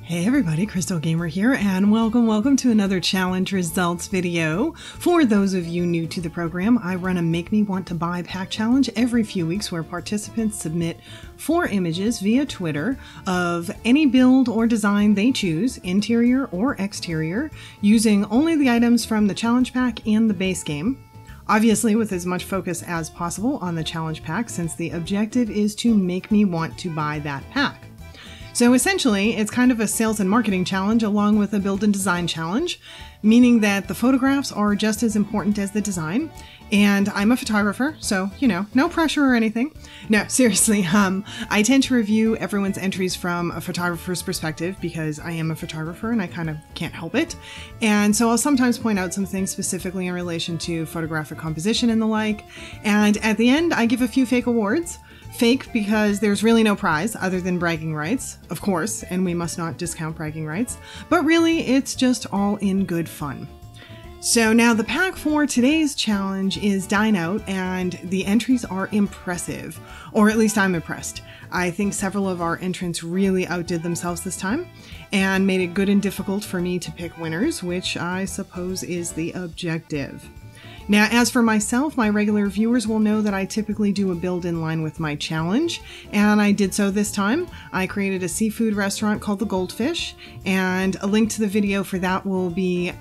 Hey everybody, Krystal Gamer here, and welcome to another challenge results video. For those of you new to the program, I run a Make Me Want to Buy pack challenge every few weeks where participants submit 4 images via Twitter of any build or design they choose, interior or exterior, using only the items from the challenge pack and the base game. Obviously with as much focus as possible on the challenge pack, since the objective is to make me want to buy that pack. So essentially, it's kind of a sales and marketing challenge along with a build and design challenge, meaning that the photographs are just as important as the design. And I'm a photographer, so, you know, no pressure or anything. No, seriously, I tend to review everyone's entries from a photographer's perspective because I am a photographer and I kind of can't help it. And so I'll sometimes point out some things specifically in relation to photographic composition and the like. And at the end, I give a few fake awards. Fake because there's really no prize other than bragging rights, of course, and we must not discount bragging rights, but really it's just all in good fun. So now the pack for today's challenge is Dine Out, and the entries are impressive, or at least I'm impressed. I think several of our entrants really outdid themselves this time and made it good and difficult for me to pick winners, which I suppose is the objective. Now, as for myself, my regular viewers will know that I typically do a build in line with my challenge, and I did so this time. I created a seafood restaurant called The Goldfish, and a link to the video for that will be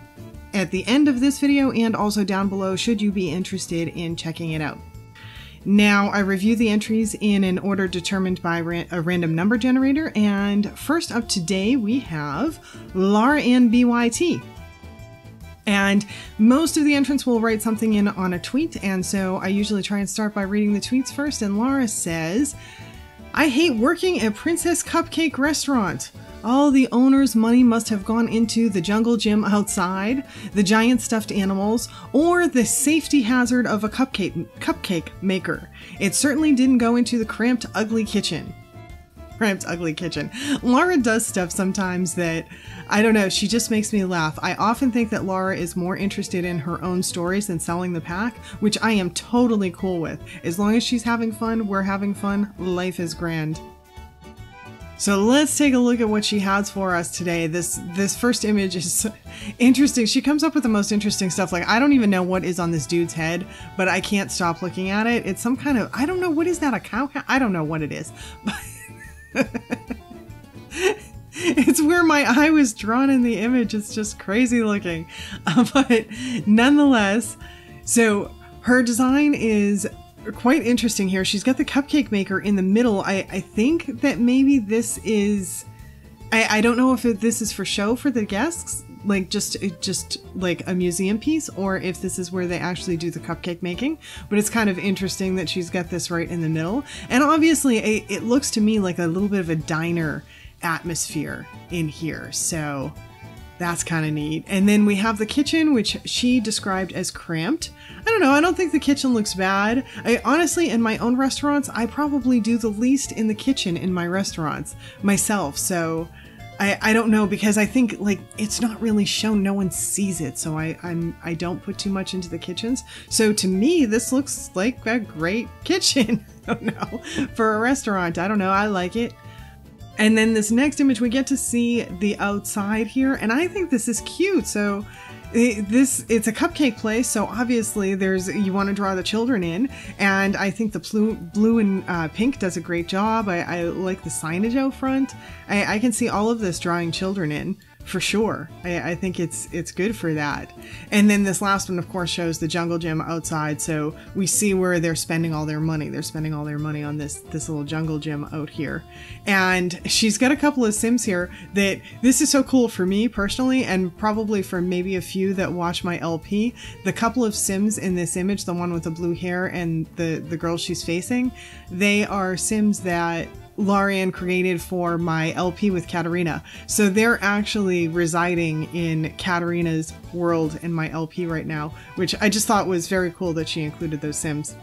at the end of this video and also down below should you be interested in checking it out. Now, I review the entries in an order determined by a random number generator, and first up today we have Laura and BYT. And most of the entrants will write something in on a tweet, and so I usually try and start by reading the tweets first. And Laura says, "I hate working at Princess Cupcake Restaurant. All the owner's money must have gone into the jungle gym outside, the giant stuffed animals, or the safety hazard of a cupcake maker. It certainly didn't go into the cramped, ugly kitchen." Cramped, ugly kitchen. Laura does stuff sometimes that, I don't know, she just makes me laugh. I often think that Laura is more interested in her own stories than selling the pack, which I am totally cool with. As long as she's having fun, we're having fun, life is grand. So let's take a look at what she has for us today. This first image is interesting. She comes up with the most interesting stuff. Like, I don't even know what is on this dude's head, but I can't stop looking at it. It's some kind of, I don't know, what is that, a cow? I don't know what it is. It's where my eye was drawn in the image. It's just crazy looking. But nonetheless, so her design is quite interesting here. She's got the cupcake maker in the middle. I think that maybe this is, I don't know if this is for show for the guests, like just like a museum piece, or if this is where they actually do the cupcake making. But it's kind of interesting that she's got this right in the middle. And obviously it looks to me like a little bit of a diner atmosphere in here. So that's kind of neat. And then we have the kitchen, which she described as cramped. I don't know, I don't think the kitchen looks bad. I honestly, in my own restaurants, I probably do the least in the kitchen in my restaurants myself. So I don't know, because I think like it's not really shown, no one sees it, so I don't put too much into the kitchens. So to me, this looks like a great kitchen. I don't know, for a restaurant. I don't know, I like it. And then this next image, we get to see the outside here, and I think this is cute. So it's a cupcake place, so obviously you want to draw the children in, and I think the blue and pink does a great job. I like the signage out front. I can see all of this drawing children in for sure. I think it's good for that. And then this last one, of course, shows the jungle gym outside, so we see where they're spending all their money. They're spending all their money on this little jungle gym out here. And she's got a couple of Sims here that this is so cool for me personally, and probably for maybe a few that watch my LP. The couple of Sims in this image, the one with the blue hair and the girl she's facing, they are Sims that Larian created for my LP with Katarina. So they're actually residing in Katarina's world in my LP right now, which I just thought was very cool that she included those Sims.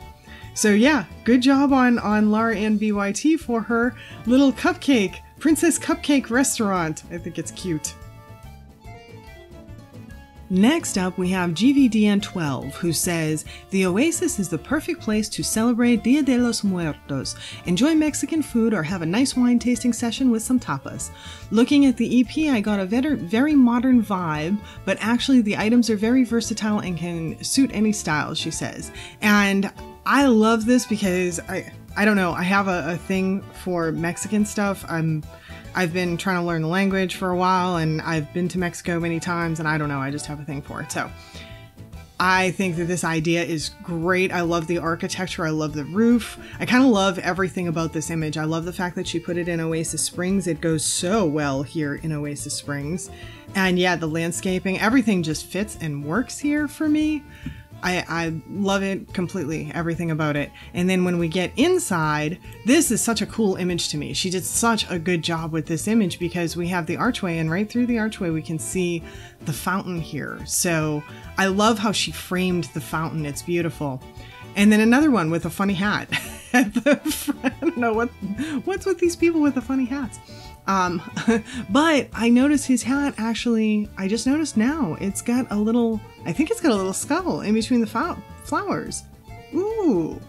So yeah, good job on Lara and BYT for her little cupcake, Princess Cupcake restaurant. I think it's cute. Next up, we have GVDN12, who says, "The Oasis is the perfect place to celebrate Dia de los Muertos, enjoy Mexican food, or have a nice wine tasting session with some tapas. Looking at the EP, I got a very modern vibe, but actually the items are very versatile and can suit any style," she says. And I love this because I don't know, I have a thing for Mexican stuff. I've been trying to learn the language for a while, and I've been to Mexico many times, and I don't know, I just have a thing for it. So I think that this idea is great. I love the architecture. I love the roof. I kind of love everything about this image. I love the fact that she put it in Oasis Springs. It goes so well here in Oasis Springs. And yeah, the landscaping, everything just fits and works here for me. I love it completely, everything about it. And then when we get inside, this is such a cool image to me. She did such a good job with this image because we have the archway, and right through the archway we can see the fountain here. So I love how she framed the fountain. It's beautiful. And then another one with a funny hat at the front. I don't know what's with these people with the funny hats. But I noticed his hat actually, I just noticed now, it's got a little, I think it's got a little skull in between the flowers. Ooh.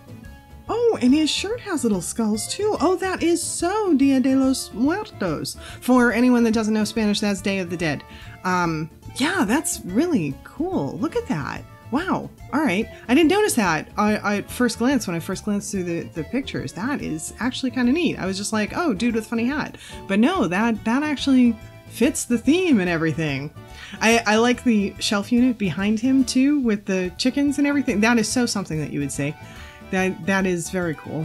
Oh, and his shirt has little skulls too. Oh, that is so Dia de los Muertos. For anyone that doesn't know Spanish, that's Day of the Dead. Yeah, that's really cool. Look at that. Wow. All right. I didn't notice that at first glance when I first glanced through the pictures. That is actually kind of neat. I was just like, oh, dude with funny hat. But no, that actually fits the theme and everything. I like the shelf unit behind him too with the chickens and everything. That is so something that you would say. That is very cool.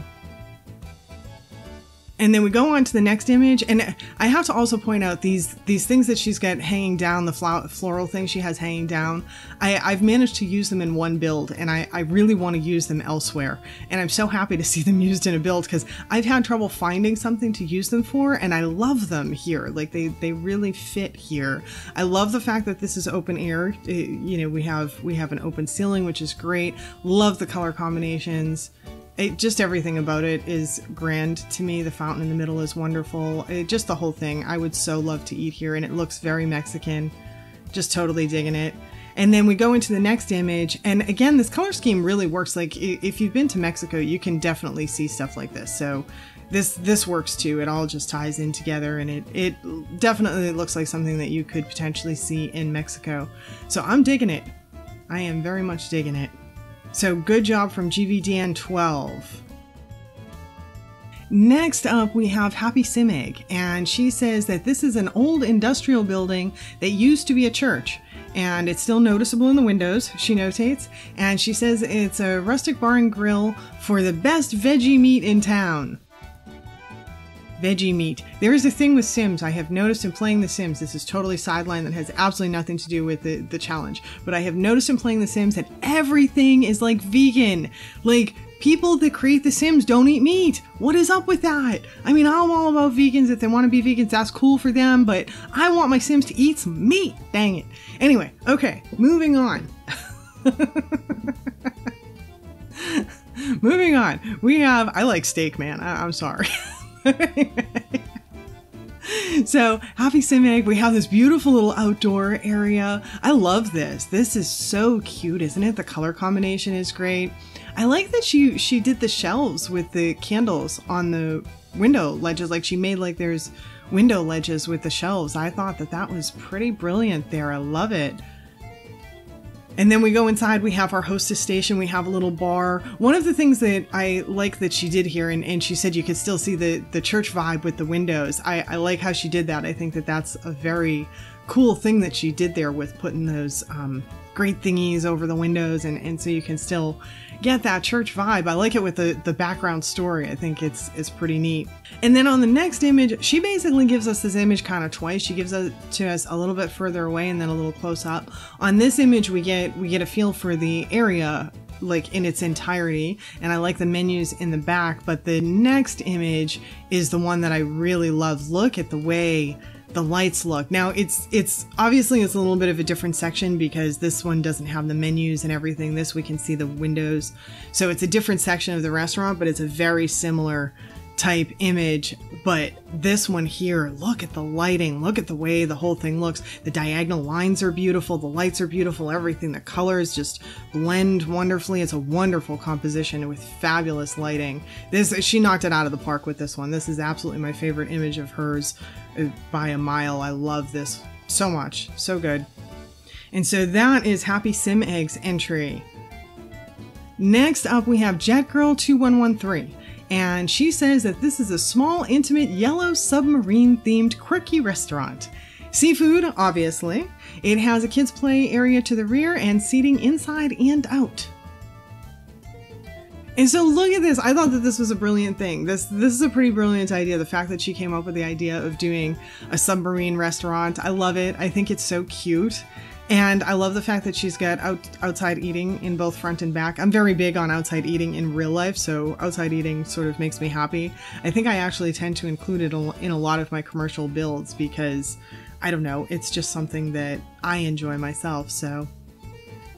And then we go on to the next image, and I have to also point out these things that she's got hanging down, the floral things she has hanging down. I've managed to use them in one build, and I really want to use them elsewhere. And I'm so happy to see them used in a build because I've had trouble finding something to use them for, and I love them here. Like they really fit here. I love the fact that this is open air. You know, we have an open ceiling, which is great. Love the color combinations. Just everything about it is grand to me. The fountain in the middle is wonderful. Just the whole thing. I would so love to eat here, and it looks very Mexican. Just totally digging it. And then we go into the next image, and again, this color scheme really works. Like, if you've been to Mexico, you can definitely see stuff like this. So this works too. It all just ties in together, and it definitely looks like something that you could potentially see in Mexico. So I'm digging it. I am very much digging it. So good job from GVDN12. Next up, we have Happy Simig, and she says that this is an old industrial building that used to be a church, and it's still noticeable in the windows, she notates, and she says it's a rustic bar and grill for the best veggie meat in town. Veggie meat. There is a thing with Sims I have noticed in playing The Sims. This is totally sideline that has absolutely nothing to do with the challenge. But I have noticed in playing The Sims that everything is like vegan. Like, people that create The Sims don't eat meat. What is up with that? I mean, I'm all about vegans. If they want to be vegans, that's cool for them. But I want my Sims to eat some meat. Dang it. Anyway, okay, moving on. Moving on. We have, I like steak, man. I'm sorry. So Happy Simig, we have this beautiful little outdoor area. I love this. This is so cute, isn't it? The color combination is great. I like that she did the shelves with the candles on the window ledges. Like, she made like there's window ledges with the shelves. I thought that was pretty brilliant there. I love it. And then we go inside, we have our hostess station, we have a little bar. One of the things that I like that she did here, and she said you could still see the church vibe with the windows. I like how she did that. I think that that's a very cool thing that she did there with putting those great thingies over the windows, and so you can still get that church vibe. I like it with the background story. I think it's pretty neat. And then on the next image, she basically gives us this image kind of twice. She gives it to us a little bit further away and then a little close up. On this image, we get a feel for the area like in its entirety, and I like the menus in the back, but the next image is the one that I really love. Look at the way the lights look. Now it's obviously it's a little bit of a different section because this one doesn't have the menus and everything. This we can see the windows. So it's a different section of the restaurant, but it's a very similar type image, but this one here, look at the lighting, look at the way the whole thing looks. The diagonal lines are beautiful, the lights are beautiful, everything, the colors just blend wonderfully. It's a wonderful composition with fabulous lighting. She knocked it out of the park with this one. This is absolutely my favorite image of hers by a mile. I love this so much, so good. And so that is Happy Sim Eggs entry. Next up we have JetGirl2113. And she says that this is a small, intimate, yellow submarine-themed quirky restaurant. Seafood, obviously. It has a kids' play area to the rear and seating inside and out. And so look at this. I thought that this was a brilliant thing. This is a pretty brilliant idea. The fact that she came up with the idea of doing a submarine restaurant. I love it. I think it's so cute. And I love the fact that she's got outside eating in both front and back. I'm very big on outside eating in real life, so outside eating sort of makes me happy. I think I actually tend to include it in a lot of my commercial builds because, I don't know, it's just something that I enjoy myself, so.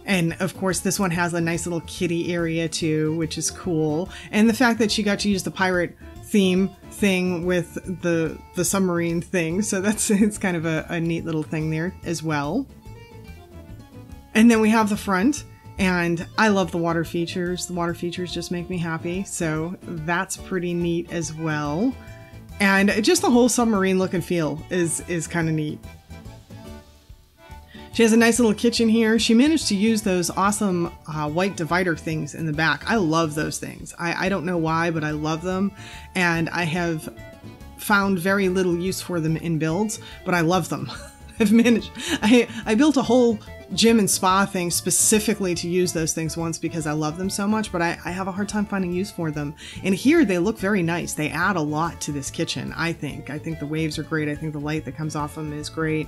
And of course this one has a nice little kiddie area too, which is cool. And the fact that she got to use the pirate theme thing with the submarine thing, so it's kind of a neat little thing there as well. And then we have the front, and I love the water features. The water features just make me happy, so that's pretty neat as well. And just the whole submarine look and feel is kind of neat. She has a nice little kitchen here. She managed to use those awesome white divider things in the back. I love those things. I don't know why, but I love them. And I have found very little use for them in builds, but I love them. I built a whole gym and spa thing specifically to use those things once because I love them so much, but I have a hard time finding use for them. And here they look very nice. They add a lot to this kitchen, I think. I think the waves are great. I think the light that comes off them is great.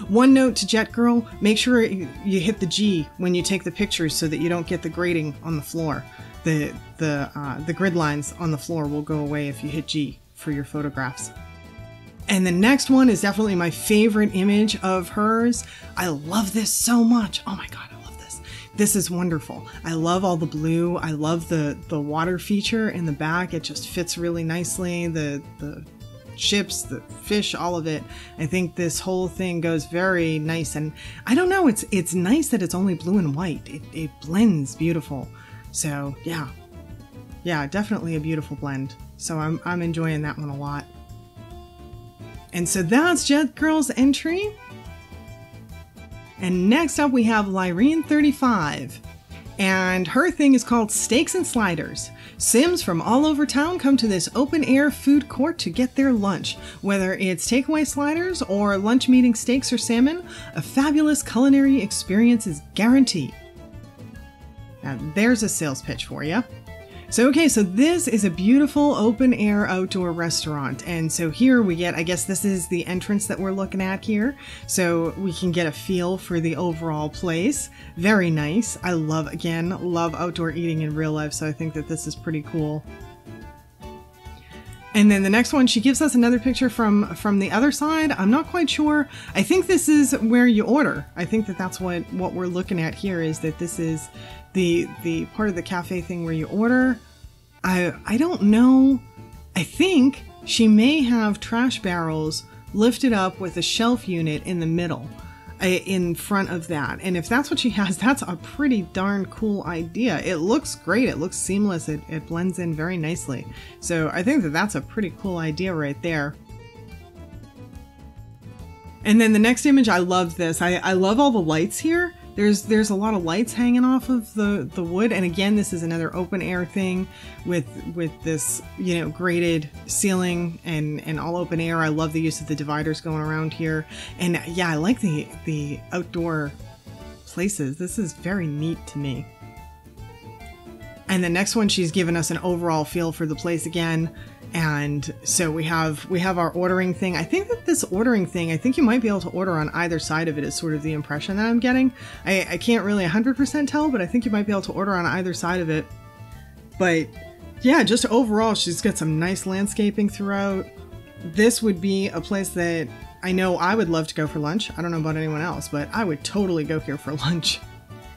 One note to Jet Girl, make sure you hit the G when you take the pictures so that you don't get the grating on the floor. The grid lines on the floor will go away if you hit G for your photographs. And the next one is definitely my favorite image of hers. I love this so much. Oh my God, I love this. This is wonderful. I love all the blue. I love the water feature in the back. It just fits really nicely. The ships, the fish, all of it. I think this whole thing goes very nice. And I don't know, it's nice that it's only blue and white. It blends beautiful. So yeah, definitely a beautiful blend. So I'm enjoying that one a lot. And so that's Jet Girl's entry. And next up we have Lyrene35. And her thing is called Steaks and Sliders. Sims from all over town come to this open-air food court to get their lunch. Whether it's takeaway sliders or lunch meeting steaks or salmon, a fabulous culinary experience is guaranteed. Now there's a sales pitch for you. So this is a beautiful open-air outdoor restaurant. And so here we get, I guess this is the entrance that we're looking at here. So we can get a feel for the overall place. Very nice. I love outdoor eating in real life, so I think that this is pretty cool. And then the next one, she gives us another picture from the other side. I'm not quite sure. I think this is where you order. I think that that's what we're looking at here, is that this is the part of the cafe thing where you order. I don't know. I think she may have trash barrels lifted up with a shelf unit in the middle, in front of that. And if that's what she has, that's a pretty darn cool idea. It looks great. It looks seamless. It blends in very nicely. So I think that that's a pretty cool idea right there. And then the next image, I love this. I love all the lights here. There's a lot of lights hanging off of the wood, and again, this is another open air thing with this, you know, grated ceiling and all open air. I love the use of the dividers going around here, and yeah, I like the outdoor places. This is very neat to me. And the next one, she's given us an overall feel for the place again. And so we have our ordering thing. I think that this ordering thing, I think you might be able to order on either side of it, is sort of the impression that I'm getting. I can't really 100% tell, but I think you might be able to order on either side of it. But yeah, just overall, she's got some nice landscaping throughout. This would be a place that I know I would love to go for lunch. I don't know about anyone else, but I would totally go here for lunch.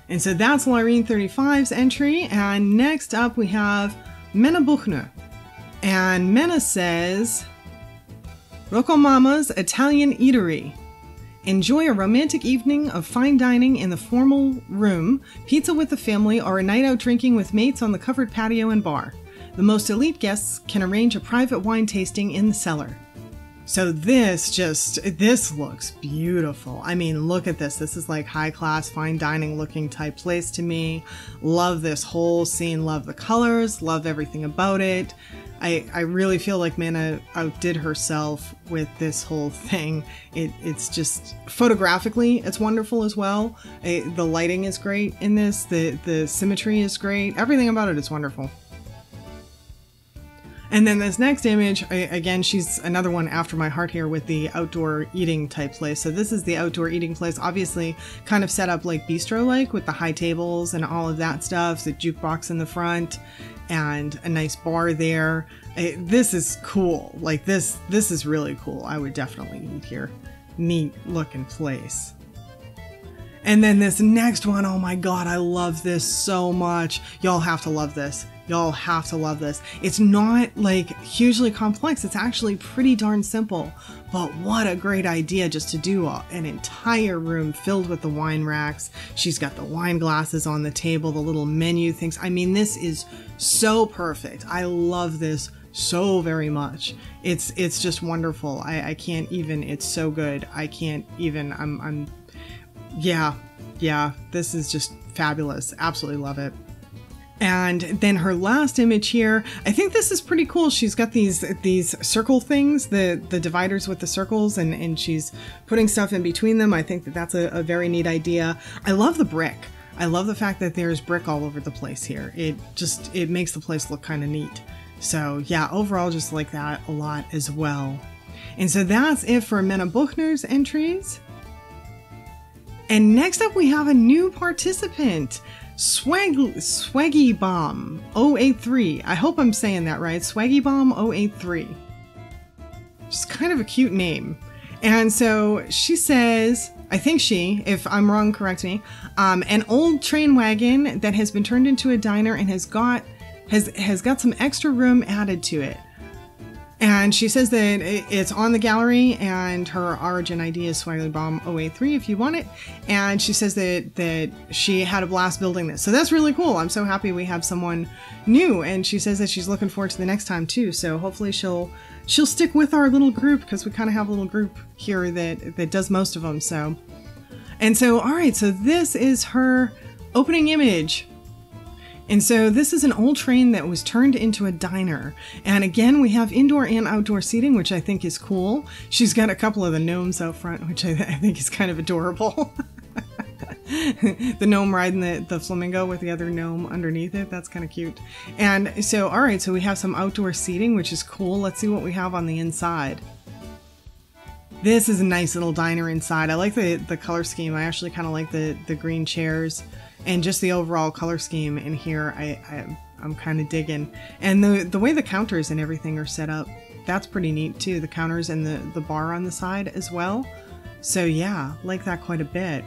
And so that's Lyrene35's entry. And next up we have Mennebuchner. And Mena says, Rocco Mama's Italian Eatery. Enjoy a romantic evening of fine dining in the formal room, pizza with the family, or a night out drinking with mates on the covered patio and bar. The most elite guests can arrange a private wine tasting in the cellar. So this looks beautiful. I mean, look at this. This is like high class, fine dining looking type place to me. Love this whole scene. Love the colors. Love everything about it. I really feel like Mena outdid herself with this whole thing. It's just photographically, it's wonderful as well. The lighting is great in this. The symmetry is great. Everything about it is wonderful. And then this next image, again, she's another one after my heart here with the outdoor eating type place. So this is the outdoor eating place, obviously kind of set up like bistro-like with the high tables and all of that stuff, the jukebox in the front and a nice bar there. This is cool. Like this is really cool. I would definitely eat here. Neat looking place. And then this next one, oh my God, I love this so much. Y'all have to love this. Y'all have to love this. It's not like hugely complex. It's actually pretty darn simple, but what a great idea just to do an entire room filled with the wine racks. She's got the wine glasses on the table, the little menu things. I mean, this is so perfect. I love this so very much. It's just wonderful. I can't even, it's so good. I can't even, yeah, this is just fabulous. Absolutely love it. And then her last image here, I think this is pretty cool. She's got these circle things, the dividers with the circles, and she's putting stuff in between them. I think that's a very neat idea. I love the brick. I love the fact that there's brick all over the place here. It makes the place look kind of neat. So yeah, overall just like that a lot as well. And so that's it for Mena Buchner's entries. And next up we have a new participant. Swaggy Bomb 083. I hope I'm saying that right. Swaggy Bomb 083. Just kind of a cute name. And so she says, I think she, if I'm wrong, correct me, an old train wagon that has been turned into a diner and has got some extra room added to it. And she says that it's on the gallery and her origin ID is Swaggy Bomb 083 if you want it. And she says that she had a blast building this. So that's really cool. I'm so happy we have someone new. And she says that she's looking forward to the next time too. So hopefully she'll stick with our little group because we kind of have a little group here that does most of them. So, all right. So this is her opening image. And so this is an old train that was turned into a diner. And again, we have indoor and outdoor seating, which I think is cool. She's got a couple of the gnomes out front, which I think is kind of adorable. The gnome riding the flamingo with the other gnome underneath it. That's kind of cute. And so, all right, so we have some outdoor seating, which is cool. Let's see what we have on the inside. This is a nice little diner inside. I like the color scheme. I actually kind of like the green chairs. And just the overall color scheme in here, I'm kind of digging. And the way the counters and everything are set up, that's pretty neat too. The counters and the bar on the side as well. So yeah, like that quite a bit.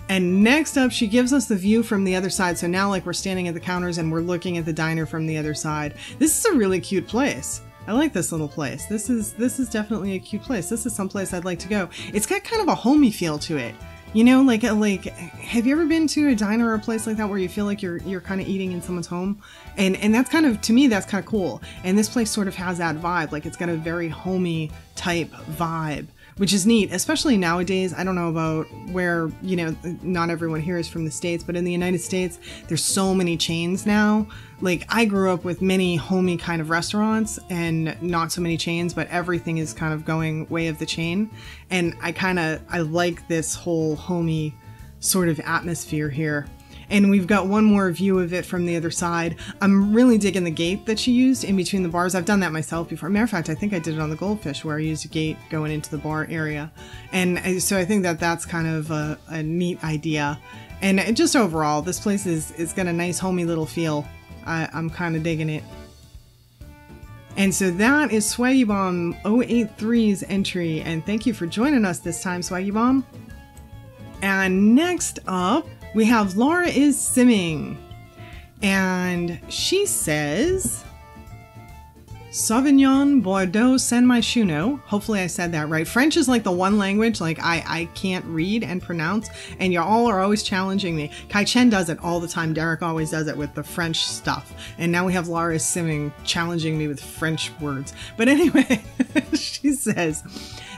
And next up, she gives us the view from the other side. So now like we're standing at the counters and we're looking at the diner from the other side. This is a really cute place. I like this little place. This is definitely a cute place. This is someplace I'd like to go. It's got kind of a homey feel to it. You know, like have you ever been to a diner or a place like that where you feel like you're kind of eating in someone's home? And that's kind of, to me, that's kind of cool. And this place sort of has that vibe. Like it's got a very homey type vibe, which is neat, especially nowadays. I don't know about where, you know, not everyone here is from the States, but in the United States, there's so many chains now. Like I grew up with many homey kind of restaurants and not so many chains, but everything is kind of going way of the chain. And I like this whole homey sort of atmosphere here. And we've got one more view of it from the other side. I'm really digging the gate that she used in between the bars. I've done that myself before. Matter of fact, I think I did it on the Goldfish where I used a gate going into the bar area. And so I think that's kind of a neat idea. And just overall, this place is got a nice homey little feel. I'm kind of digging it. And so that is Swaggy Bomb 083's entry. And thank you for joining us this time, Swaggy Bomb. And next up, we have Laura is Simming. And she says, Sauvignon, Bordeaux, Saint-Machuno. Hopefully I said that right. French is like the one language like I can't read and pronounce, and y'all are always challenging me. Kai Chen does it all the time. Derek always does it with the French stuff. And now we have Laura Simming challenging me with French words. But anyway, she says,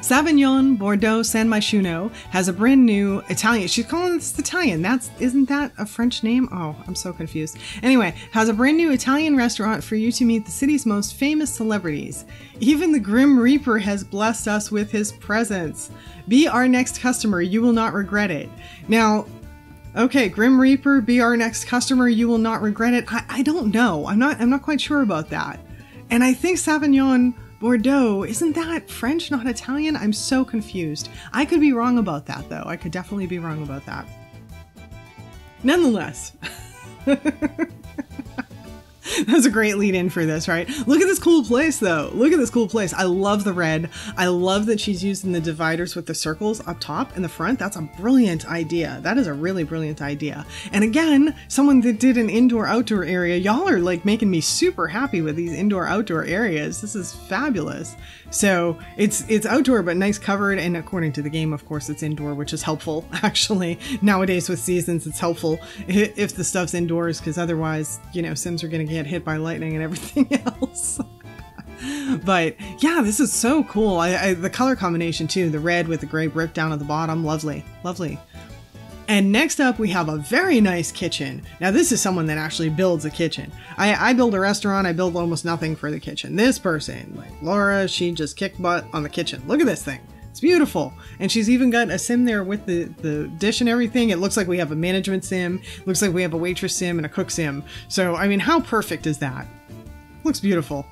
Sauvignon, Bordeaux, Saint-Machuno has a brand new Italian. She's calling this Italian. Isn't that a French name? Oh, I'm so confused. Anyway, has a brand new Italian restaurant for you to meet the city's most famous celebrities. Even the Grim Reaper has blessed us with his presence. Be our next customer. You will not regret it. Now, okay, Grim Reaper, be our next customer. You will not regret it. I don't know. I'm not quite sure about that. And I think Sauvignon Bordeaux, isn't that French, not Italian? I'm so confused. I could be wrong about that, though. I could definitely be wrong about that. Nonetheless, that was a great lead in for this, right? Look at this cool place, though. Look at this cool place. I love the red. I love that she's using the dividers with the circles up top in the front. That's a brilliant idea. That is a really brilliant idea. And again, someone that did an indoor-outdoor area. Y'all are like making me super happy with these indoor-outdoor areas. This is fabulous. So it's outdoor, but nice covered. And according to the game, of course, it's indoor, which is helpful. Actually, nowadays with seasons, it's helpful if the stuff's indoors, because otherwise, you know, Sims are going to get hit by lightning and everything else. But yeah, this is so cool. The color combination too, the red with the gray brick down at the bottom. Lovely, lovely. And next up, we have a very nice kitchen. Now, this is someone that actually builds a kitchen. I build a restaurant. I build almost nothing for the kitchen. This person, like Laura, she just kicked butt on the kitchen. Look at this thing. It's beautiful. And she's even got a sim there with the dish and everything. It looks like we have a management sim. Looks like we have a waitress sim and a cook sim. So, I mean, how perfect is that? Looks beautiful.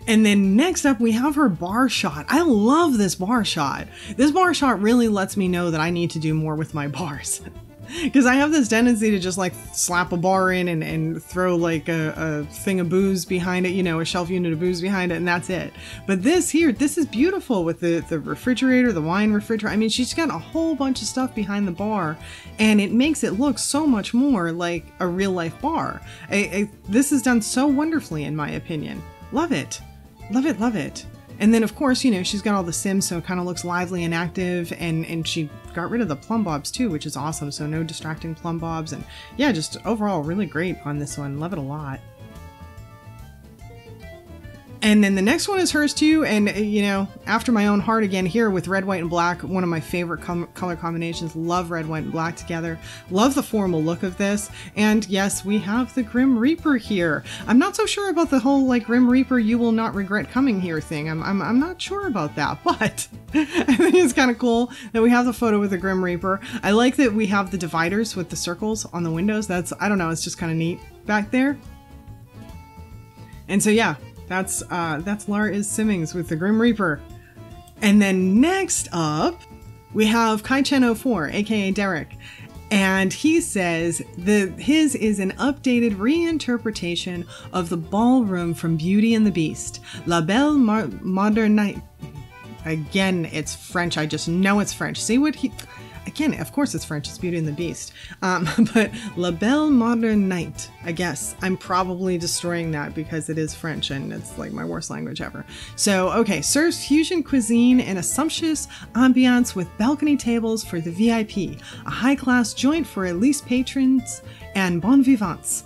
And then next up, we have her bar shot. I love this bar shot. This bar shot really lets me know that I need to do more with my bars. Because I have this tendency to just like slap a bar in and throw like a thing of booze behind it, you know, a shelf unit of booze behind it, and that's it. But this here, this is beautiful with the refrigerator, the wine refrigerator. I mean, she's got a whole bunch of stuff behind the bar, and it makes it look so much more like a real life bar. This is done so wonderfully, in my opinion. Love it. Love it, love it. And then, of course, you know, she's got all the sims, so it kind of looks lively and active, and she got rid of the plumb bobs too, which is awesome. So no distracting plumb bobs, and yeah, just overall really great on this one. Love it a lot. And then the next one is hers too, and you know, after my own heart again here with red, white, and black, one of my favorite color combinations. Love red, white, and black together. Love the formal look of this. And yes, we have the Grim Reaper here. I'm not so sure about the whole like Grim Reaper, you will not regret coming here thing. I'm not sure about that, but I think it's kind of cool that we have the photo with the Grim Reaper. I like that we have the dividers with the circles on the windows. That's, I don't know, it's just kind of neat back there. And so yeah, that's Laura is Simmings with the Grim Reaper. And then next up, we have Kai Chen 04, aka Derek. And he says that his is an updated reinterpretation of the ballroom from Beauty and the Beast. La Belle Modernite. Again, it's French. I just know it's French. See what he... Again, of course it's French, it's Beauty and the Beast. But La Belle Modernite, I guess. I'm probably destroying that because it is French and it's like my worst language ever. So, okay, serves fusion cuisine in a sumptuous ambiance with balcony tables for the VIP, a high-class joint for Elise patrons and bon vivants.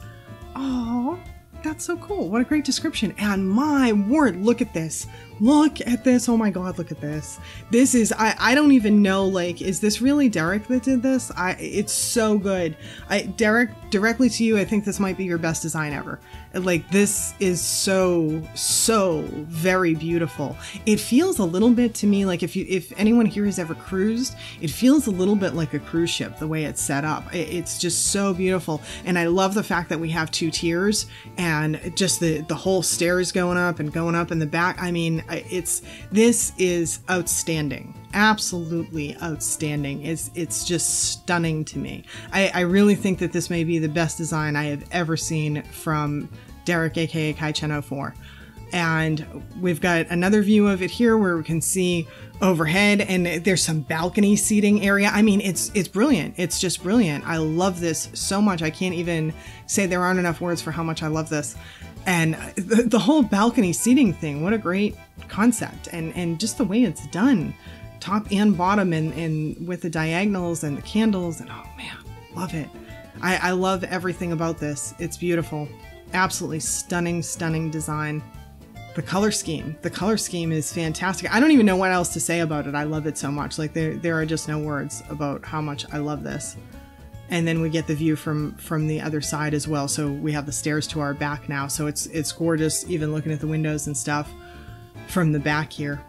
Oh, that's so cool. What a great description. And my word, look at this. Look at this. Oh my God, look at this. This is, I don't even know, like, is this really Derek that did this? It's so good. Derek, directly to you, I think this might be your best design ever. Like, this is so very beautiful. It feels a little bit to me like if anyone here has ever cruised, it feels a little bit like a cruise ship, the way it's set up. It's just so beautiful. And I love the fact that we have 2 tiers and just the whole stairs going up in the back. I mean, this is outstanding. Absolutely outstanding. It's just stunning to me. I really think that this may be the best design I have ever seen from Derek, aka Kai Chen 04. And we've got another view of it here where we can see overhead, and there's some balcony seating area. I mean, it's brilliant. It's just brilliant. I love this so much. I can't even say there aren't enough words for how much I love this. And the whole balcony seating thing, what a great concept. And just the way it's done, top and bottom, and with the diagonals and the candles, and oh man, love it. I love everything about this. It's beautiful. Absolutely stunning, stunning design. The color scheme is fantastic. I don't even know what else to say about it. I love it so much. Like there are just no words about how much I love this. And then we get the view from the other side as well. So we have the stairs to our back now. So it's gorgeous, even looking at the windows and stuff from the back here.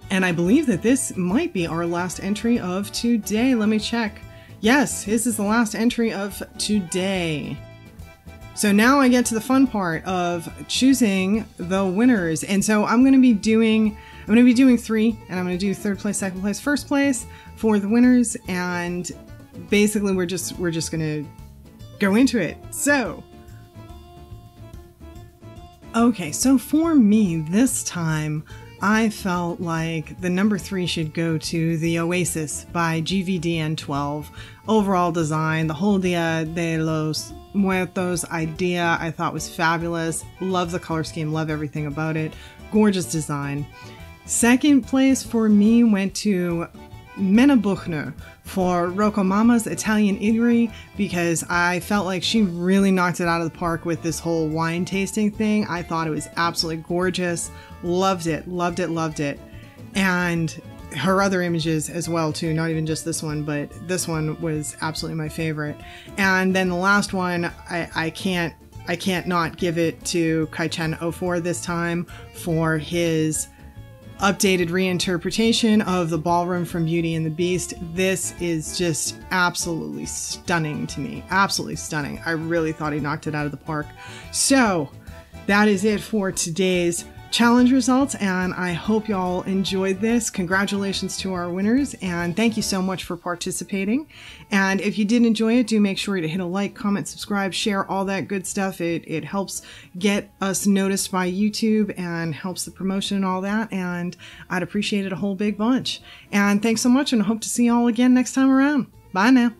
And I believe that this might be our last entry of today. Let me check. Yes, this is the last entry of today. So now I get to the fun part of choosing the winners. And so I'm going to be doing 3, and I'm going to do 3rd place, 2nd place, 1st place for the winners. And basically we're just going to go into it. So, okay, so for me this time, I felt like the number 3 should go to the Oasis by GVDN12. Overall design, the whole Dia de los Muertos idea I thought was fabulous. Love the color scheme, love everything about it. Gorgeous design. 2nd place for me went to Menna Buchner for Rocco Mama's Italian Eatery, because I felt like she really knocked it out of the park with this whole wine tasting thing. I thought it was absolutely gorgeous. Loved it, loved it, loved it. And her other images as well too, not even just this one, but this one was absolutely my favorite. And then the last one, I can't not give it to Kai-Chen04 this time for his updated reinterpretation of the ballroom from Beauty and the Beast. This is just absolutely stunning to me. Absolutely stunning. I really thought he knocked it out of the park. So that is it for today's challenge results, and I hope y'all enjoyed this. Congratulations to our winners, and thank you so much for participating. And if you did enjoy it, do make sure to hit a like, comment, subscribe, share, all that good stuff. It helps get us noticed by YouTube and helps the promotion and all that, and I'd appreciate it a whole big bunch. And thanks so much, and I hope to see y'all again next time around. Bye now.